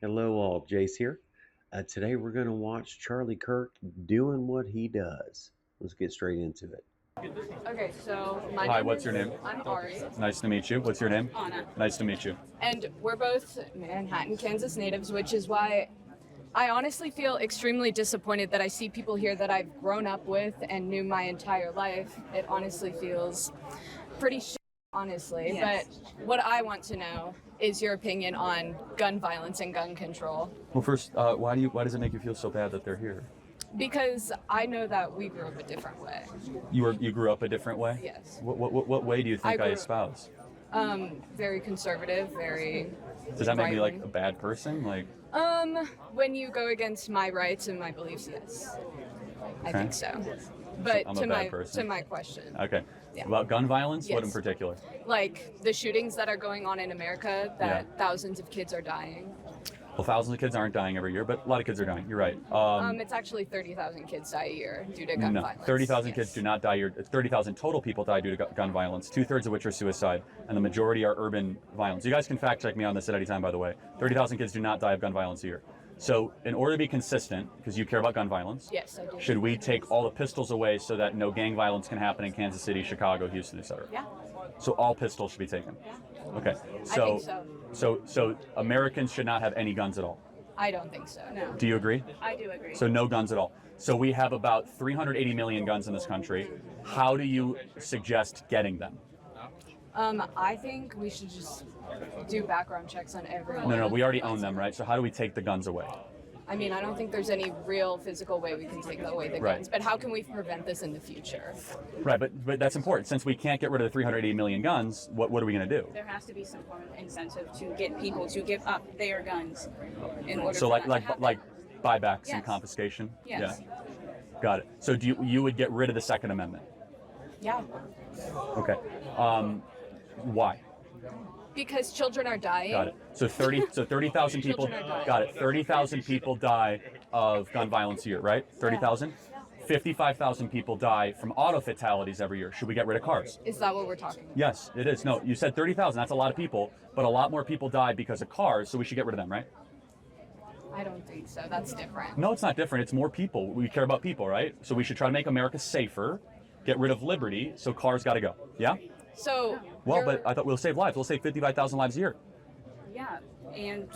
Hello, all. Jace here. Today we're going to watch Charlie Kirk doing what he does. Let's get straight into it. Okay, so my Hi, name what's is, your name? I'm Ari, Nice to meet you. What's your name? Anna, Nice to meet you. and we're both Manhattan, Kansas natives, which is why I honestly feel extremely disappointed that I see people here that I've grown up with and knew my entire life. It honestly feels pretty honestly. Yes. But what I want to know is your opinion on gun violence and gun control. Well, first, why does it make you feel so bad that they're here? Because I know that we grew up a different way. You grew up a different way? Yes. What way do you think I espouse? Very conservative, very. Does that make me like right-wing. a bad person? Like, When you go against my rights and my beliefs, yes. I Okay. think so. But I'm a to bad my person. to my question, okay. Yeah. About gun violence? What in Yes. particular? like the shootings that are going on in America, that thousands of kids are dying. Well, thousands of kids aren't dying every year, but a lot of kids are dying. You're right. It's actually 30,000 kids die a year due to gun No, violence. 30,000 Yes. kids do not die. 30,000 total people die due to gun violence, 2/3 of which are suicide, and the majority are urban violence. You guys can fact check me on this at any time, by the way. 30,000 kids do not die of gun violence a year. So in order to be consistent, because you care about gun violence, Yes, I do. should we take all the pistols away so that no gang violence can happen in Kansas City, Chicago, Houston, etc.? Yeah. So all pistols should be taken. Okay. think so. So Americans should not have any guns at all. I don't think so. No, Do you agree? I do agree. So no guns at all. So we have about 380 million guns in this country. How do you suggest getting them? I think we should just do background checks on everyone. No, we already own them, right? So how do we take the guns away? I mean, I don't think there's any real physical way we can take away the Right. guns. But how can we prevent this in the future? Right, but that's important. Since we can't get rid of the 380 million guns, what are we going to do? There has to be some form of incentive to get people to give up their guns in order So for like that like to happen. like buybacks and Yes. confiscation? Yes. Yeah. Got it. So you would get rid of the Second Amendment? Yeah. Okay. Why? Because children are dying. Got it. So 30,000 people. Children are dying. Got it. 30,000 people die of gun violence a year, right? 30,000. 55,000 people die from auto fatalities every year. Should we get rid of cars? Is that what we're talking about? Yes, it is. No, you said 30,000. That's a lot of people, but a lot more people die because of cars. So we should get rid of them, right? I don't think so. That's different. No, it's not different. It's more people. We care about people, right? So we should try to make America safer, get rid of liberty, so cars got to go. Yeah? So. Well, you're- but I thought we'll save lives. We'll save 55,000 lives a year. Yeah, and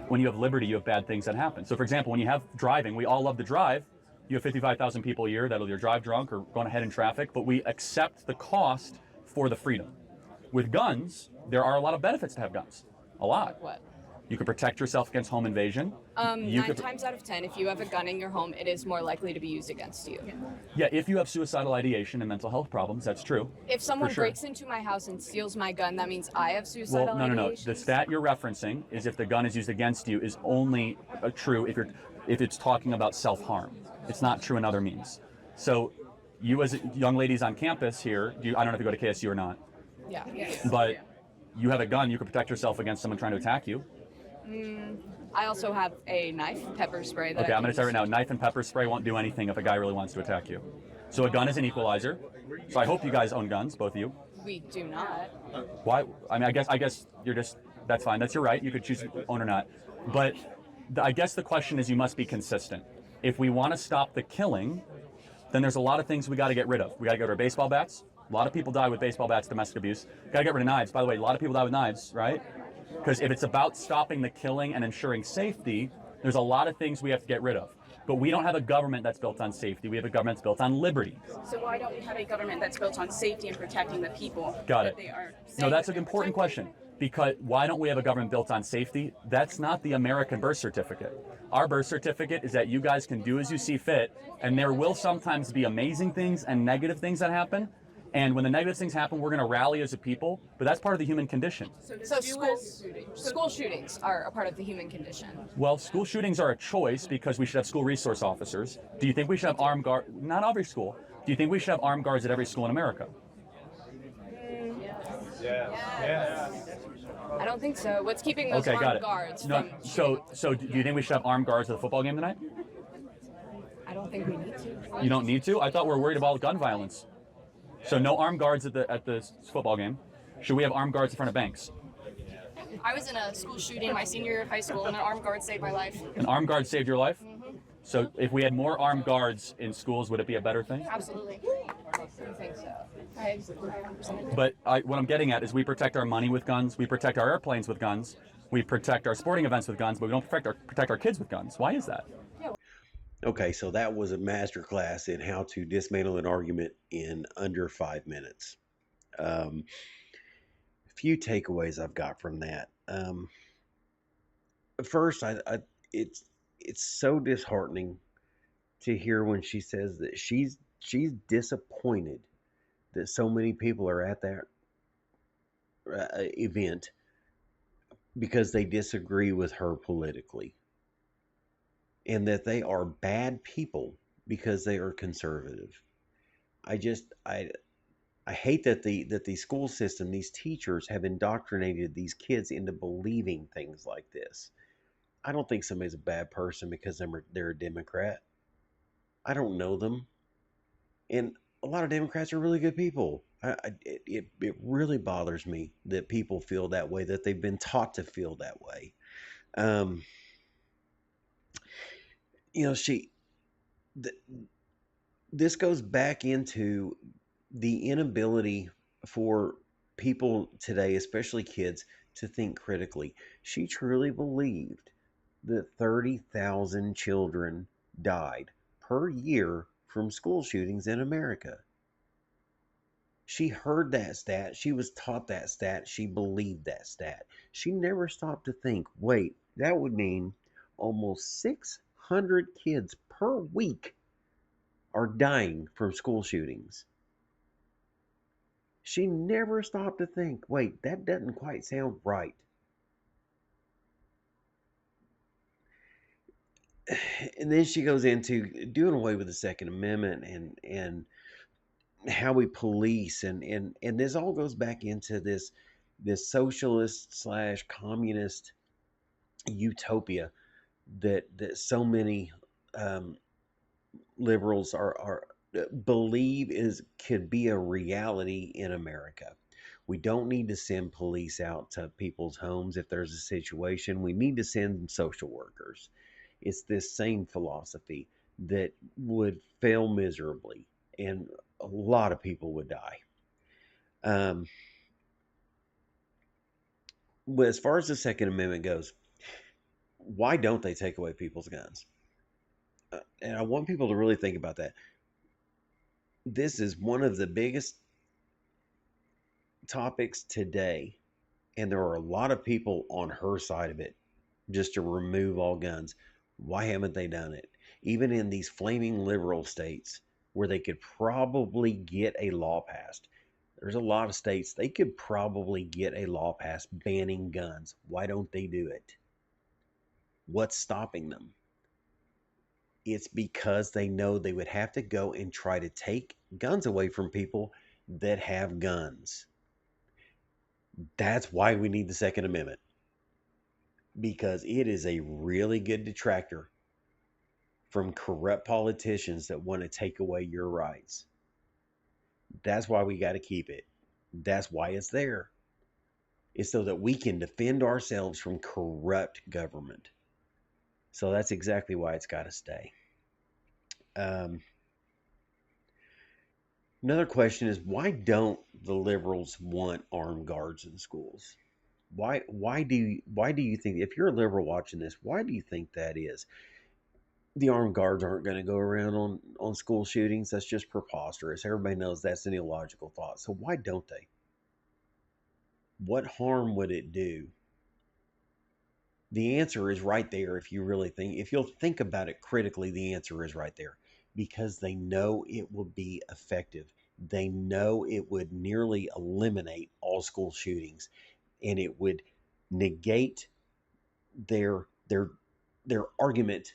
When you have liberty, you have bad things that happen. So, for example, when you have driving, we all love to drive. You have 55,000 people a year that'll either drive drunk or going ahead in traffic, but we accept the cost for the freedom. With guns, there are a lot of benefits to have guns. A lot. What? You can protect yourself against home invasion. You 9 could- times out of 10, if you have a gun in your home, it is more likely to be used against you. Yeah, if you have suicidal ideation and mental health problems, that's true. If someone sure. breaks into my house and steals my gun, that means I have Well, suicidal no. ideation. The stat you're referencing is if the gun is used against you is only true if it's talking about self-harm. It's not true in other means. So, you as young ladies on campus here, I don't know if you go to KSU or not, Yeah. but you have a gun, you can protect yourself against someone trying to attack you. I also have a knife, pepper spray. That Okay, I I'm going to say use. right now, knife and pepper spray won't do anything if a guy really wants to attack you. So a gun is an equalizer. So I hope you guys own guns, both of you. We do not. Why? I mean, I guess you're just, that's fine. That's your right. You could choose to own or not. But I guess the question is you must be consistent. If we want to stop the killing, then there's a lot of things we got to get rid of. We got to get rid of baseball bats. A lot of people die with baseball bats, domestic abuse. Got to get rid of knives. By the way, a lot of people die with knives, right? Because if it's about stopping the killing and ensuring safety, there's a lot of things we have to get rid of. But we don't have a government that's built on safety. We have a government that's built on liberty. so why don't we have a government that's built on safety and protecting the people Got that it. they are No, saying that's that an they're important protecting? question. Because why don't we have a government built on safety? That's not the American birth certificate. Our birth certificate is that you guys can do as you see fit, and there will sometimes be amazing things and negative things that happen. And when the negative things happen, we're going to rally as a people, but that's part of the human condition. So school shootings are a part of the human condition. Well, school shootings are a choice because we should have school resource officers. Do you think we should have armed guards? Not every school. Do you think we should have armed guards at every school in America? I don't think so. What's keeping those Okay, got armed it. guards No, from so do you think we should have armed guards at the football game tonight? I don't think we need to. You don't need to? I thought we were worried about gun violence. So no armed guards at the football game. Should we have armed guards in front of banks? I was in a school shooting my senior year of high school, and an armed guard saved my life. An armed guard saved your life? So if we had more armed guards in schools, would it be a better thing? Absolutely. I think so. I 100% But what I'm getting at is we protect our money with guns, we protect our airplanes with guns, we protect our sporting events with guns, but we don't protect our kids with guns. Why is that? Okay, so that was a master class in how to dismantle an argument in under 5 minutes. A few takeaways I've got from that. First, it's so disheartening to hear when she says that she's disappointed that so many people are at that event because they disagree with her politically, and that they are bad people because they are conservative. I hate that the school system, these teachers have indoctrinated these kids into believing things like this. I don't think somebody's a bad person because they're a Democrat. I don't know them, and a lot of Democrats are really good people. It really bothers me that people feel that way, that they've been taught to feel that way. Um, you know, th- this goes back into the inability for people today, especially kids, to think critically. She truly believed that 30,000 children died per year from school shootings in America. She heard that stat. She was taught that stat. She believed that stat. She never stopped to think, wait, that would mean almost 600 kids per week are dying from school shootings. She never stopped to think, wait, that doesn't quite sound right. And then she goes into doing away with the Second Amendment and how we police and this all goes back into this socialist slash communist utopia that so many um, liberals are believe is could be a reality in America. We don't need to send police out to people's homes if there's a situation. We need to send social workers. It's this same philosophy that would fail miserably, and a lot of people would die. Um, but as far as the Second Amendment goes, why don't they take away people's guns? And I want people to really think about that. This is one of the biggest topics today, and there are a lot of people on her side of it just to remove all guns. Why haven't they done it? Even in these flaming liberal states where they could probably get a law passed, there's a lot of states they could probably get a law passed banning guns. Why don't they do it? What's stopping them? It's because they know they would have to go and try to take guns away from people that have guns. That's why we need the Second Amendment, because it is a really good detractor from corrupt politicians that want to take away your rights. That's why we got to keep it. That's why it's there. It's so that we can defend ourselves from corrupt government. So that's exactly why it's got to stay. Another question is, why don't the liberals want armed guards in schools? Why do you think, if you're a liberal watching this, why do you think that is? The armed guards aren't going to go around on school shootings. That's just preposterous. Everybody knows that's an illogical thought. So why don't they? What harm would it do? The answer is right there. If you'll think about it critically, the answer is right there, because they know it will be effective. They know it would nearly eliminate all school shootings, and it would negate their argument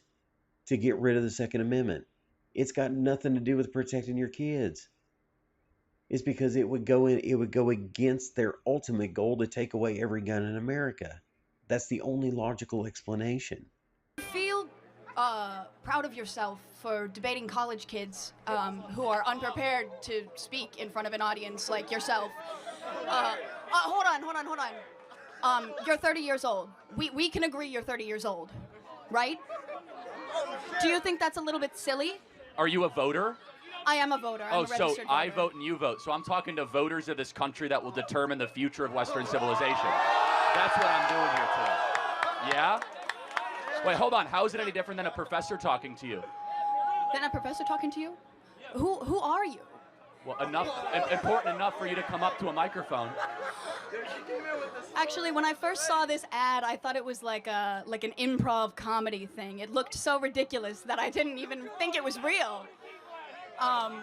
to get rid of the Second Amendment. It's got nothing to do with protecting your kids. It's because it would go against their ultimate goal to take away every gun in America. That's the only logical explanation. feel proud of yourself for debating college kids who are unprepared to speak in front of an audience like yourself. Hold on. You're 30 years old. We can agree you're 30 years old, right? Do you think that's a little bit silly? Are you a voter? I am a voter. I'm a registered so voter. I vote and you vote. So I'm talking to voters of this country that will determine the future of Western civilization. That's what I'm doing here today. Yeah? Wait, hold on. How is it any different than a professor talking to you? Then a professor talking to you? Who are you? Well, important enough for you to come up to a microphone. Actually, when I first saw this ad, I thought it was like an improv comedy thing. It looked so ridiculous that I didn't even think it was real.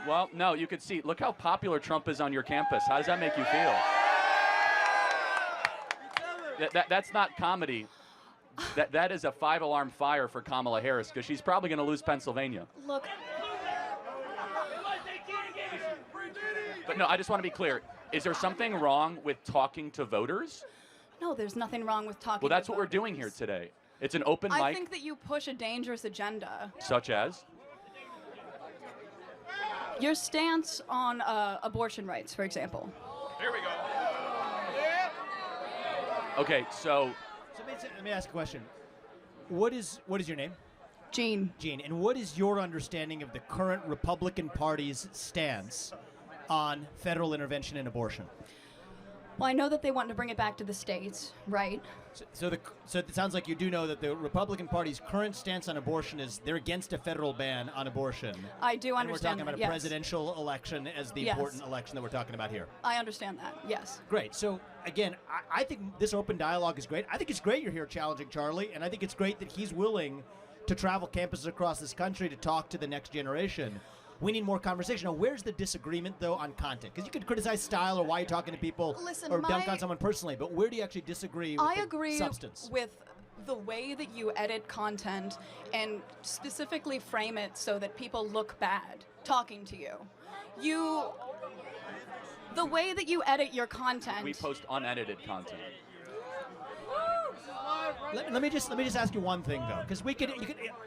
Well, no, you could see. Look how popular Trump is on your campus. How does that make you feel? That's not comedy. That is a 5-alarm fire for Kamala Harris, because she's probably going to lose Pennsylvania. Look. But no, I just want to be clear. Is there something wrong with talking to voters? No, there's nothing wrong with talking. Well, that's to what we're voters. doing here today. It's an open mic. I think that you push a dangerous agenda. Such as? Your stance on abortion rights, for example. Here we go. Okay, so let me ask a question. What is your name? Jean. Jean. And what is your understanding of the current Republican Party's stance on federal intervention in abortion? Well, I know that they want to bring it back to the states, right? So it sounds like you do know that the Republican Party's current stance on abortion is they're against a federal ban on abortion. I do And understand we're talking that, about a yes. presidential election as the Yes. important election that we're talking about here. I understand that, yes. Great. So, again, I think this open dialogue is great. I think it's great you're here challenging Charlie, and I think it's great that he's willing to travel campuses across this country to talk to the next generation. We need more conversation. Now, where's the disagreement, though, on content? Because you could criticize style or why you're talking to people Listen, or dunk on someone personally, but where do you actually disagree with I the agree substance? with the way that you edit content and specifically frame it so that people look bad talking to you. The way that you edit your content. we post unedited content. Let me just ask you one thing though, because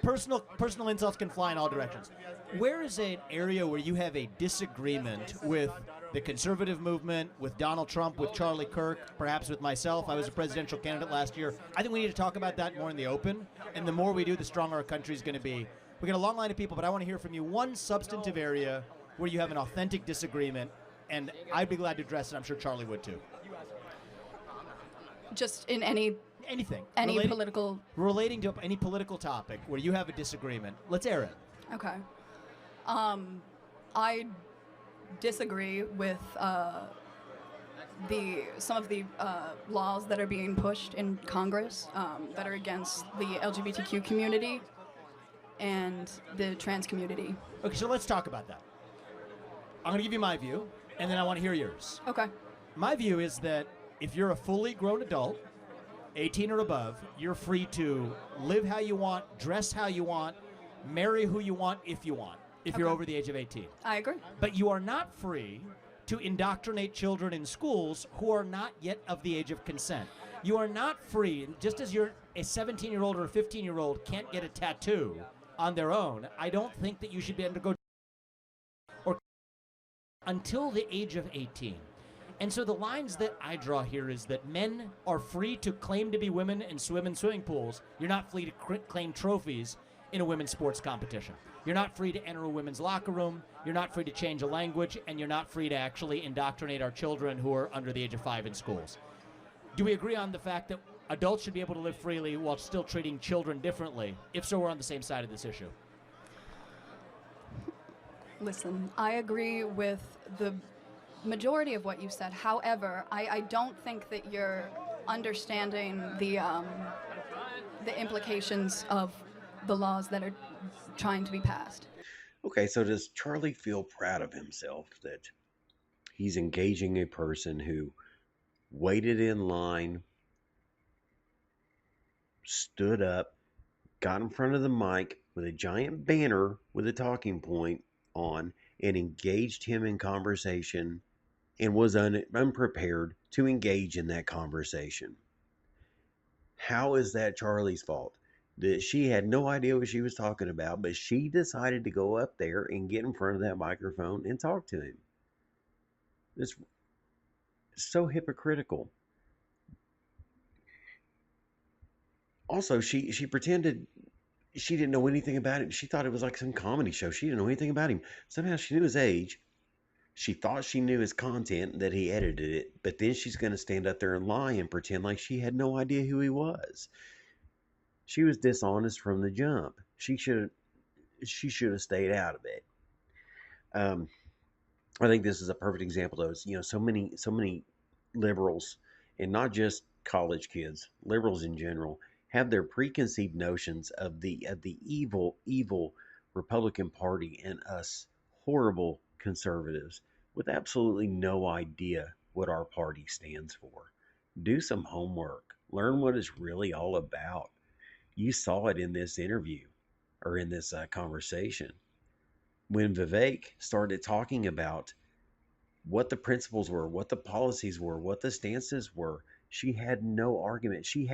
personal insults can fly in all directions. Where is an area where you have a disagreement with the conservative movement, with Donald Trump, with Charlie Kirk, perhaps with myself? I was a presidential candidate last year. I think we need to talk about that more in the open, and the more we do, the stronger our country is going to be. We got a long line of people, but I want to hear from you one substantive area where you have an authentic disagreement, and I'd be glad to address it. I'm sure Charlie would too. Just in anything. Relating to any political topic where you have a disagreement. Let's air it. Okay. I disagree with some of the laws that are being pushed in Congress that are against the LGBTQ community and the trans community. Okay, so let's talk about that. I'm going to give you my view, and then I want to hear yours. Okay. My view is that if you're a fully grown adult, 18 or above, you're free to live how you want, dress how you want, marry who you want if you want, if you're Okay. over the age of 18. I agree. But you are not free to indoctrinate children in schools who are not yet of the age of consent. You are not free, just as you're a 17-year-old or a 15-year-old can't get a tattoo on their own, I don't think that you should be able to go or until the age of 18. And so the lines that I draw here is that men are free to claim to be women and swim in swimming pools. You're not free to claim trophies in a women's sports competition. You're not free to enter a women's locker room. You're not free to change a language. And you're not free to actually indoctrinate our children who are under the age of 5 in schools. Do we agree on the fact that adults should be able to live freely while still treating children differently? If so, we're on the same side of this issue. Listen, I agree with the majority of what you said. However, I don't think that you're understanding the implications of the laws that are trying to be passed. Okay, so does Charlie feel proud of himself that he's engaging a person who waited in line, stood up, got in front of the mic with a giant banner with a talking point on, and engaged him in conversation and was unprepared to engage in that conversation? How is that Charlie's fault? That she had no idea what she was talking about, but she decided to go up there and get in front of that microphone and talk to him. It's so hypocritical. Also, she pretended she didn't know anything about him. She thought it was like some comedy show. She didn't know anything about him. Somehow she knew his age. She thought she knew his content, that he edited it, but then she's going to stand up there and lie and pretend like she had no idea who he was. She was dishonest from the jump. She should have stayed out of it. Um, I think this is a perfect example of, so many liberals, and not just college kids, liberals in general, have their preconceived notions of the evil Republican Party and us horrible conservatives with absolutely no idea what our party stands for. Do some homework. Learn what it's really all about. You saw it in this interview, or in this conversation, when Vivek started talking about what the principles were, what the policies were, what the stances were. She had no argument. She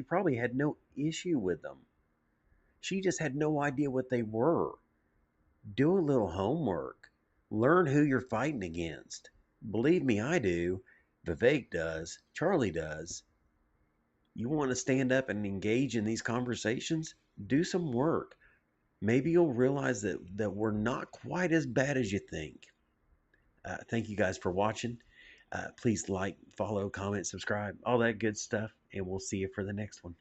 probably had no issue with them. She just had no idea what they were. Do a little homework. Learn who you're fighting against. Believe me, I do. Vivek does. Charlie does. You want to stand up and engage in these conversations? Do some work. Maybe you'll realize that we're not quite as bad as you think. Thank you guys for watching. Please like, follow, comment, subscribe, all that good stuff, and we'll see you for the next one.